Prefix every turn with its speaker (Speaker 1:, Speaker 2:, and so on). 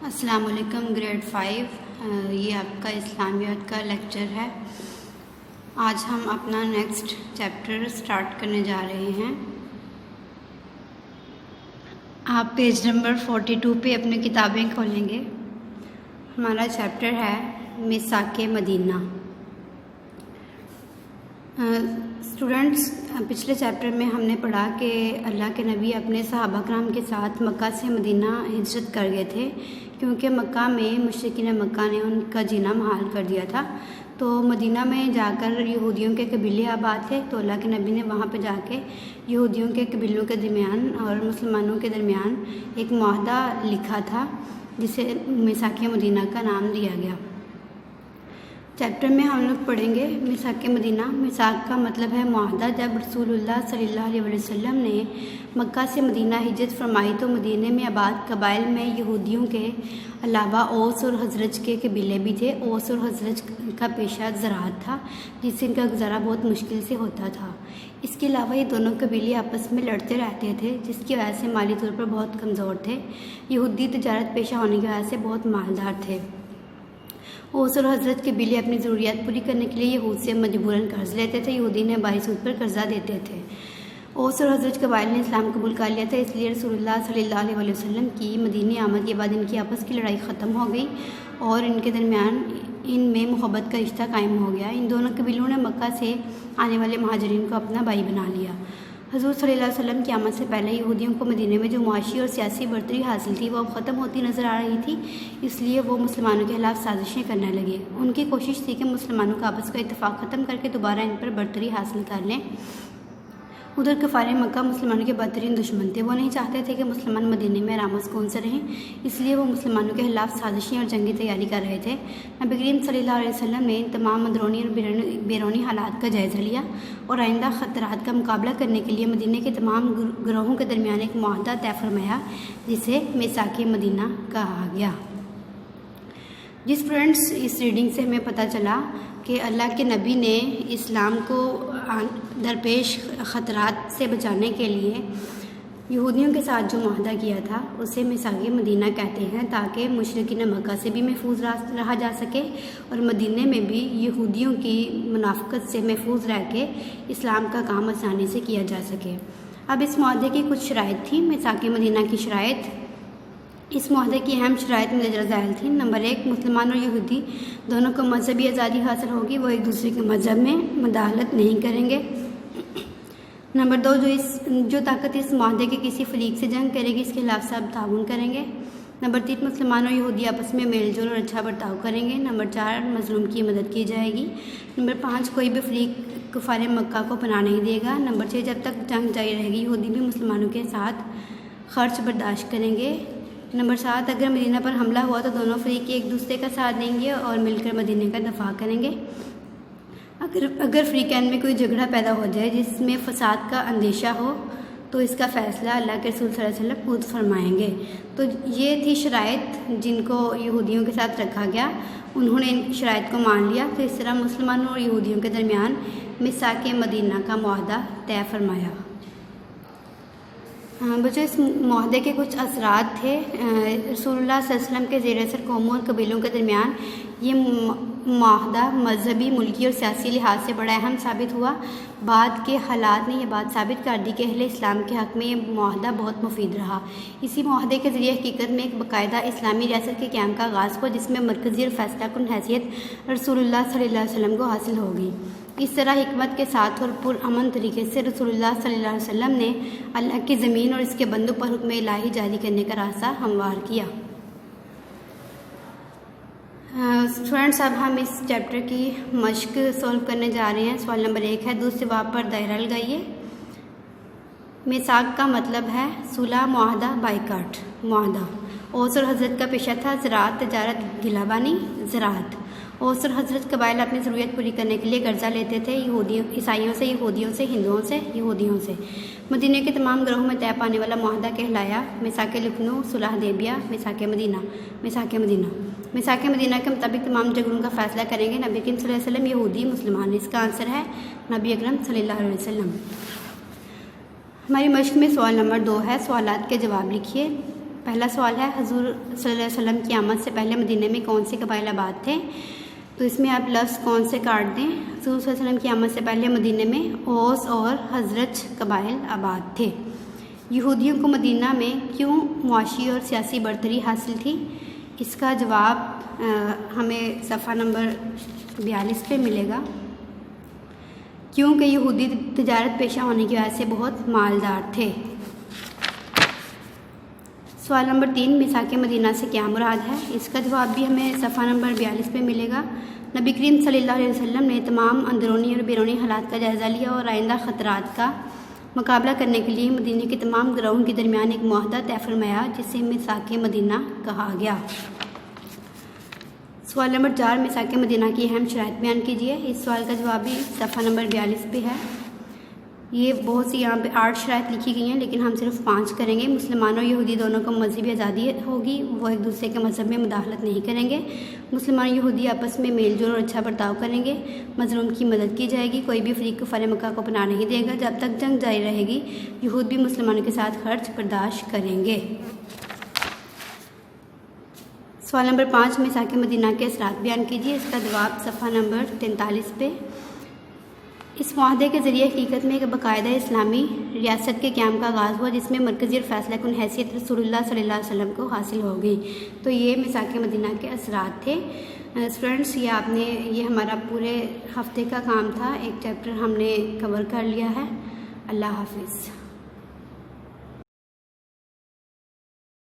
Speaker 1: السلام علیکم گریڈ 5 یہ آپ کا اسلامیات کا لیکچر ہے۔ آج ہم اپنا نیکسٹ چیپٹر سٹارٹ کرنے جا رہے ہیں۔ آپ پیج نمبر 42 پہ اپنی کتابیں کھولیں گے۔ ہمارا چیپٹر ہے میثاق مدینہ۔ اسٹوڈنٹس، پچھلے چیپٹر میں ہم نے پڑھا کہ اللہ کے نبی اپنے صحابہ کرام کے ساتھ مکہ سے مدینہ ہجرت کر گئے تھے، کیونکہ مکہ میں مشرکین مکہ نے ان کا جینا محال کر دیا تھا۔ تو مدینہ میں جا کر یہودیوں کے قبیلے آباد تھے، تو اللہ کے نبی نے وہاں پہ جا کے یہودیوں کے قبیلوں کے درمیان اور مسلمانوں کے درمیان ایک معاہدہ لکھا تھا، جسے میثاق مدینہ کا نام دیا گیا۔ چیپٹر میں ہم لوگ پڑھیں گے میثاق مدینہ۔ میثاق کا مطلب ہے معاہدہ۔ جب رسول اللہ صلی اللہ علیہ وسلم نے مکہ سے مدینہ ہجرت فرمائی تو مدینہ میں آباد قبائل میں یہودیوں کے علاوہ اوس اور خزرج کے قبیلے بھی تھے۔ اوس اور خزرج کا پیشہ زراعت تھا، جس سے ان کا گزارا بہت مشکل سے ہوتا تھا۔ اس کے علاوہ یہ دونوں قبیلے آپس میں لڑتے رہتے تھے، جس کی وجہ سے مالی طور پر بہت کمزور تھے۔ یہودی تجارت پیشہ ہونے کی وجہ سے بہت مالدار تھے۔ اوس اور حضرت قبیلے اپنی ضروریات پوری کرنے کے لیے یہود سے مجبوراً قرض لیتے تھے۔ یہودی نے باری سود پر قرضہ دیتے تھے۔ اوس اور حضرت قبائل نے اسلام قبول کر لیا تھا، اس لیے رسول اللہ صلی اللہ علیہ وسلم کی مدینہ آمد کے بعد ان کی آپس کی لڑائی ختم ہو گئی اور ان کے درمیان ان میں محبت کا رشتہ قائم ہو گیا۔ ان دونوں قبیلوں نے مکہ سے آنے والے مہاجرین کو اپنا بھائی بنا لیا۔ حضور صلی اللہ علیہ وسلم کی آمد سے پہلے یہودیوں کو مدینہ میں جو معاشی اور سیاسی برتری حاصل تھی وہ اب ختم ہوتی نظر آ رہی تھی، اس لیے وہ مسلمانوں کے خلاف سازشیں کرنے لگے۔ ان کی کوشش تھی کہ مسلمانوں کا آپس کا اتفاق ختم کر کے دوبارہ ان پر برتری حاصل کر لیں۔ ادھر کفار مکہ مسلمانوں کے بدترین دشمن تھے۔ وہ نہیں چاہتے تھے کہ مسلمان مدینہ میں آرام و سکون سے رہیں، اس لیے وہ مسلمانوں کے خلاف سازشیں اور جنگی تیاری کر رہے تھے۔ نبی کریم صلی اللہ علیہ وسلم نے تمام اندرونی اور بیرونی حالات کا جائزہ لیا اور آئندہ خطرات کا مقابلہ کرنے کے لیے مدینہ کے تمام گروہوں کے درمیان ایک معاہدہ طے فرمایا، جسے میثاق مدینہ کہا گیا۔ جس اسٹوڈنٹس اس ریڈنگ سے ہمیں پتہ چلا کہ اللہ کے نبی نے اسلام کو درپیش خطرات سے بچانے کے لیے یہودیوں کے ساتھ جو معاہدہ کیا تھا اسے میثاق مدینہ کہتے ہیں، تاکہ مشرکین مکہ سے بھی محفوظ رہا جا سکے اور مدینہ میں بھی یہودیوں کی منافقت سے محفوظ رہ کے اسلام کا کام آسانی سے کیا جا سکے۔ اب اس معاہدے کی کچھ شرائط تھیں۔ میثاق مدینہ کی شرائط، اس معاہدے کی اہم شرائط مندرجہ ذیل تھیں۔ نمبر 1، مسلمان اور یہودی دونوں کو مذہبی آزادی حاصل ہوگی، وہ ایک دوسرے کے مذہب میں مداخلت نہیں کریں گے۔ نمبر 2، جو طاقت اس معاہدے کے کسی فریق سے جنگ کرے گی اس کے خلاف سب تعاون کریں گے۔ نمبر 3، مسلمان اور یہودی آپس میں میل جول اور اچھا برتاؤ کریں گے۔ نمبر 4، مظلوم کی مدد کی جائے گی۔ نمبر 5، کوئی بھی فریق کفار مکہ کو پناہ نہیں دے گا۔ نمبر 6، جب تک جنگ جاری رہے گی یہودی بھی مسلمانوں کے ساتھ خرچ برداشت کریں گے۔ نمبر 7، اگر مدینہ پر حملہ ہوا تو دونوں فریق ایک دوسرے کا ساتھ دیں گے اور مل کر مدینہ کا دفاع کریں گے۔ اگر فریقین میں کوئی جھگڑا پیدا ہو جائے جس میں فساد کا اندیشہ ہو تو اس کا فیصلہ اللہ کے رسول صلی اللہ علیہ وسلم خود فرمائیں گے۔ تو یہ تھی شرائط جن کو یہودیوں کے ساتھ رکھا گیا۔ انہوں نے ان شرائط کو مان لیا، تو اس طرح مسلمانوں اور یہودیوں کے درمیان میثاق مدینہ کا معاہدہ طے فرمایا۔ بچوں، اس معاہدے کے کچھ اثرات تھے۔ رسول اللہ صلی اللہ علیہ وسلم کے زیر اثر قوموں اور قبیلوں کے درمیان یہ معاہدہ مذہبی، ملکی اور سیاسی لحاظ سے بڑا اہم ثابت ہوا۔ بعد کے حالات نے یہ بات ثابت کر دی کہ اہل اسلام کے حق میں یہ معاہدہ بہت مفید رہا۔ اسی معاہدے کے ذریعے حقیقت میں ایک باقاعدہ اسلامی ریاست کے قیام کا آغاز ہوا، جس میں مرکزی اور فیصلہ کن حیثیت رسول اللہ صلی اللہ علیہ وسلم کو حاصل ہو گئی۔ اس طرح حکمت کے ساتھ اور پرامن طریقے سے رسول اللہ صلی اللہ علیہ وسلم نے اللہ کی زمین اور اس کے بندوں پر حکم الہی جاری کرنے کا راستہ ہموار کیا۔ اسٹوڈنٹس، اب ہم اس چیپٹر کی مشق سولو کرنے جا رہے ہیں۔ سوال نمبر 1 ہے، دوسرے باب پر دائرہ لگائیے۔ میثاق کا مطلب ہے صلح، معاہدہ، بائیکاٹ۔ معاہدہ اوس اور حضرت کا پیشہ تھا زراعت، تجارت، گلہ بانی، زراعت۔ اوس اور حضرت قبائل اپنی ضروریات پوری کرنے کے لیے قرضہ لیتے تھے، عیسائیوں سے، یہودیوں سے، یہودیوں سے۔ مدینہ کے تمام گروہوں میں طے پانے والا معاہدہ کہلایا میثاق لکھنؤ، صلح حدیبیہ، میثاق مدینہ۔ میثاق مدینہ کے مطابق تمام جھگڑوں کا فیصلہ کریں گے نبی کریم صلی اللہ علیہ وسلم، یہودی، مسلمان۔ اس کا آنسر ہے نبی اکرم صلی اللہ علیہ وسلم۔ ہماری مشق میں سوال نمبر 2 ہے، سوالات کے جواب لکھیے۔ پہلا سوال ہے حضور صلی اللہ علیہ وسلم کی آمد سے پہلے مدینہ میں کون سے قبائل آباد تھے؟ تو اس میں آپ لفظ کون سے کاٹ دیں۔ حضور صلی اللہ علیہ وسلم کی آمد سے پہلے مدینہ میں اوس اور حضرت قبائل آباد تھے۔ یہودیوں کو مدینہ میں کیوں معاشی اور سیاسی برتری حاصل تھی؟ اس کا جواب ہمیں صفحہ نمبر 42 پہ ملے گا۔ کیونکہ یہودی تجارت پیشہ ہونے کی وجہ سے بہت مالدار تھے۔ سوال نمبر 3، میثاق مدینہ سے کیا مراد ہے؟ اس کا جواب بھی ہمیں صفحہ نمبر 42 پہ ملے گا۔ نبی کریم صلی اللہ علیہ وسلم نے تمام اندرونی اور بیرونی حالات کا جائزہ لیا اور آئندہ خطرات کا مقابلہ کرنے کے لیے مدینہ کے تمام گروہوں کے درمیان ایک معاہدہ طے فرمایا جسے میثاق مدینہ کہا گیا۔ سوال نمبر 4، میثاق مدینہ کی اہم شرائط بیان کیجیے۔ اس سوال کا جواب بھی صفحہ نمبر 42 پہ ہے۔ یہ بہت سی یہاں پہ 8 شرائط لکھی گئی ہیں لیکن ہم صرف 5 کریں گے۔ مسلمانوں اور یہودی دونوں کو مذہبی آزادی ہوگی، وہ ایک دوسرے کے مذہب میں مداخلت نہیں کریں گے۔ مسلمان اور یہودی آپس میں میل جول اور اچھا برتاؤ کریں گے۔ مظلوم کی مدد کی جائے گی، کوئی بھی فریق کفار مکہ کو پناہ نہیں دے گا۔ جب تک جنگ جاری رہے گی یہود بھی مسلمانوں کے ساتھ خرچ برداشت کریں گے۔ سوال نمبر 5، میثاق مدینہ کے اثرات بیان کیجیے۔ اس کا جواب صفحہ نمبر 43 پہ۔ اس معاہدے کے ذریعے حقیقت میں ایک باقاعدہ اسلامی ریاست کے قیام کا آغاز ہوا جس میں مرکزی اور فیصلہ کن حیثیت رسول اللہ صلی اللہ علیہ وسلم کو حاصل ہو گئی۔ تو یہ میثاق مدینہ کے اثرات تھے۔ اسٹوڈنٹس یہ ہمارا پورے ہفتے کا کام تھا، ایک چیپٹر ہم نے کور کر لیا ہے۔ اللہ حافظ۔